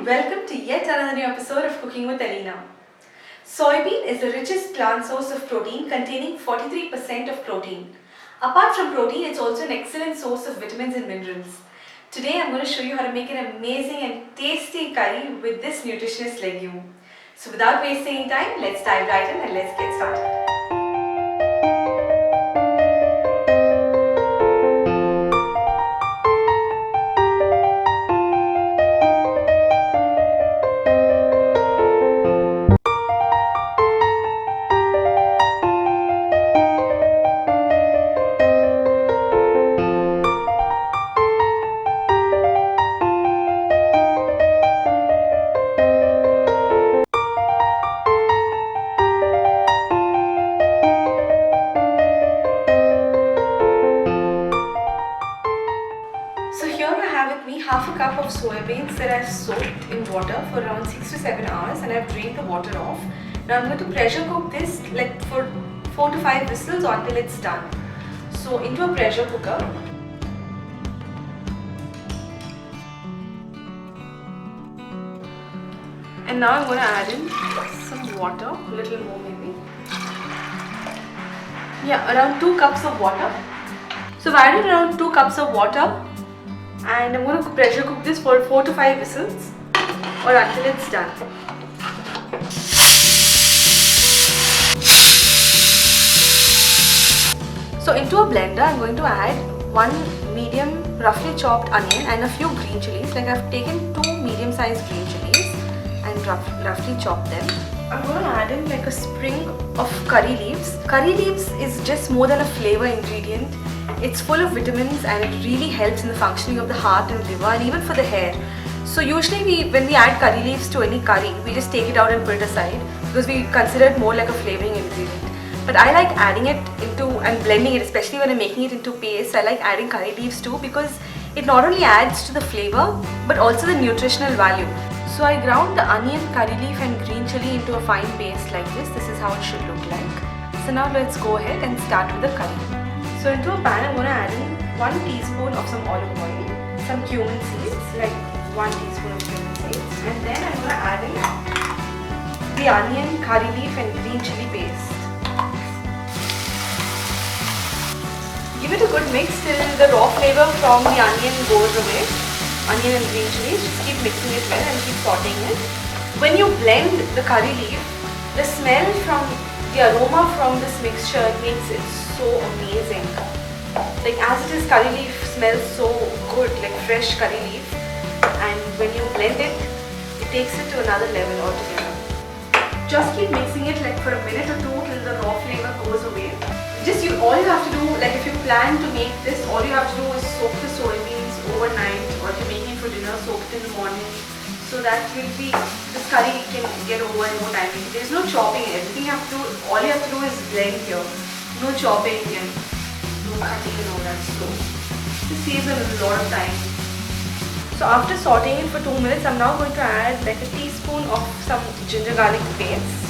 welcome to yet another new episode of Cooking with Alina. Soybean is the richest plant source of protein, containing 43% of protein. Apart from protein, it's also an excellent source of vitamins and minerals. Today I'm going to show you how to make an amazing and tasty curry with this nutritious legume. So without wasting any time, let's dive right in and let's get started. So here I have with me half a cup of soybeans that I've soaked in water for around 6 to 7 hours, and I've drained the water off. Now I'm going to pressure cook this like for 4 to 5 whistles until it's done. So into a pressure cooker. And now I'm going to add in some water, a little more maybe. Yeah, around 2 cups of water. So I've added around 2 cups of water. And I'm going to pressure cook this for 4 to 5 whistles or until it's done. So into a blender I'm going to add 1 medium roughly chopped onion and a few green chilies. Like I've taken 2 medium sized green chilies and roughly chopped them. I'm going to add in like a sprig of curry leaves. Curry leaves is just more than a flavor ingredient. It's full of vitamins and it really helps in the functioning of the heart and liver and even for the hair. So usually when we add curry leaves to any curry, we just take it out and put it aside because we consider it more like a flavoring ingredient. But I like adding it into and blending it, especially when I'm making it into paste. I like adding curry leaves too because it not only adds to the flavor but also the nutritional value. So I ground the onion, curry leaf and green chili into a fine paste like this. This is how it should look like. So now let's go ahead and start with the curry. So into a pan I'm going to add in 1 teaspoon of some olive oil, some cumin seeds, like 1 teaspoon of cumin seeds, and then I'm going to add in the onion, curry leaf and green chili paste. Give it a good mix till the raw flavor from the onion goes away. Onion and green chilies, just keep mixing it well and keep sauteing it. When you blend the curry leaf, the smell from the aroma from this mixture makes it so amazing. Like as it is, curry leaf smells so good, like fresh curry leaf, and when you blend it, it takes it to another level altogether. Just keep mixing it like for a minute or two till the raw flavor goes away. All you have to do, like if you plan to make this, all you have to do is soak the soybeans overnight, or if you're making it for dinner, soak it in the morning, so that this curry can get over in no time. There's no chopping. Everything you have to do, all you have to do is blend here. No chopping and no cutting and all that. So this saves a lot of time. So after sauteing it for 2 minutes, I'm now going to add like a teaspoon of some ginger garlic paste.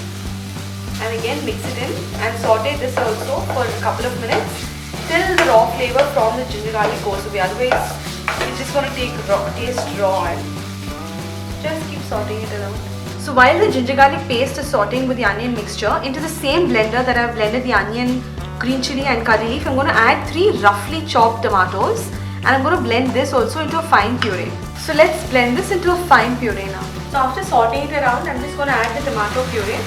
And again mix it in and saute this also for a couple of minutes till the raw flavor from the ginger garlic goes away. Otherwise, it's just going to taste raw and just keep sauteing it around. So while the ginger garlic paste is sauteing with the onion mixture, into the same blender that I've blended the onion, green chili and curry leaf, I'm going to add 3 roughly chopped tomatoes and I'm going to blend this also into a fine puree. So let's blend this into a fine puree now. So after sauteing it around, I'm just going to add the tomato puree.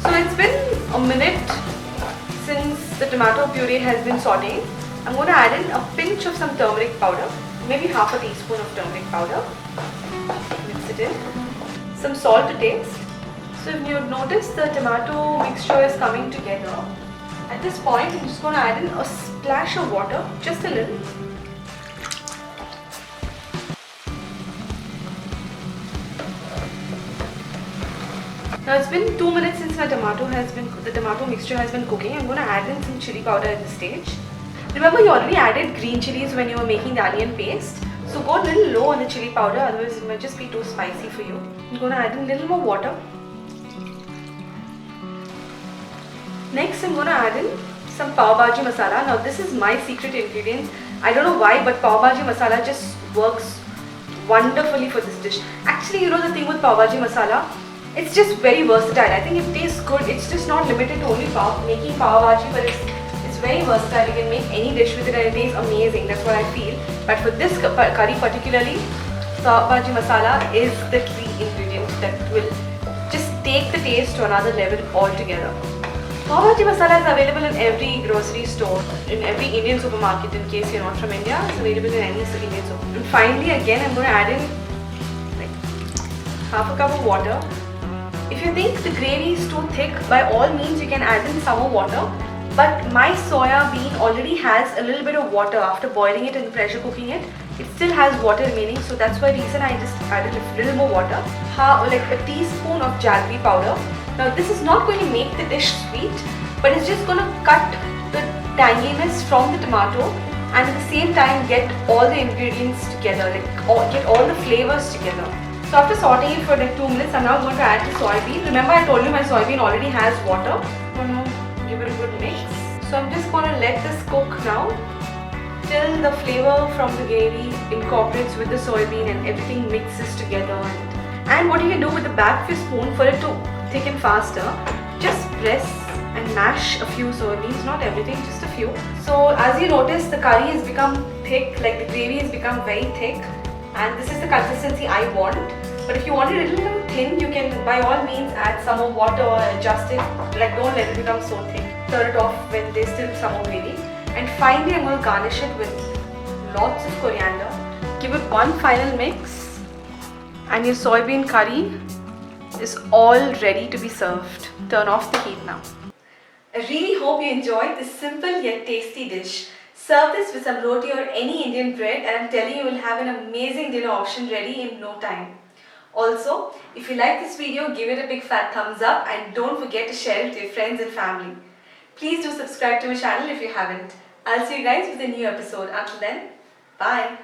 So it's been a minute since the tomato puree has been sauteed. I'm going to add in a pinch of some turmeric powder, maybe half a teaspoon of turmeric powder. Mix it in. Some salt to taste. So if you notice, the tomato mixture is coming together. At this point, I'm just going to add in a splash of water, just a little. Now it's been 2 minutes since the tomato mixture has been cooking. I'm going to add in some chili powder at this stage. Remember, you already added green chilies when you were making the onion paste. So go a little low on the chili powder, otherwise it might just be too spicy for you. I'm going to add in a little more water. Next I'm going to add in some pav bhaji masala. Now this is my secret ingredient. I don't know why, but pav bhaji masala just works wonderfully for this dish. Actually, you know the thing with pav bhaji masala, it's just very versatile. I think it tastes good. It's just not limited to only making pav bhaji, but it's very versatile. You can make any dish with it and it tastes amazing. That's what I feel. But for this curry particularly, pav bhaji masala is the key ingredient that will just take the taste to another level altogether. Pav bhaji masala is available in every grocery store, in every Indian supermarket in case you're not from India. It's available in any Indian supermarket. And finally, again, I'm going to add in like half a cup of water. If you think the gravy is too thick, by all means you can add in some more water. But my soya bean already has a little bit of water after boiling it and pressure cooking it. It still has water remaining, so that's why reason I just added a little more water. Like a teaspoon of jaggery powder. Now this is not going to make the dish sweet, but it's just going to cut the tanginess from the tomato and at the same time get all the ingredients together, get all the flavors together. So after sauteing it for like 2 minutes, I'm now going to add the soybean. Remember I told you my soybean already has water. I'm going to give it a good mix. So I'm just going to let this cook now till the flavor from the gravy incorporates with the soybean and everything mixes together. And what you can do with the back of your spoon for it to thicken faster, just press and mash a few soybeans, not everything, just a few. So as you notice, the curry has become thick, like the gravy has become very thick, and this is the consistency I want. But if you want it a little thin, you can by all means add some more water or adjust it. Like don't let it become so thick. Stir it off when there's still some more gravy. And finally I'm going to garnish it with lots of coriander. Give it one final mix and your soybean curry is all ready to be served. Turn off the heat now. I really hope you enjoyed this simple yet tasty dish. Serve this with some roti or any Indian bread and I'm telling you will have an amazing dinner option ready in no time. Also, if you like this video, give it a big fat thumbs up and don't forget to share it with your friends and family. Please do subscribe to my channel if you haven't. I'll see you guys with a new episode. Until then, bye.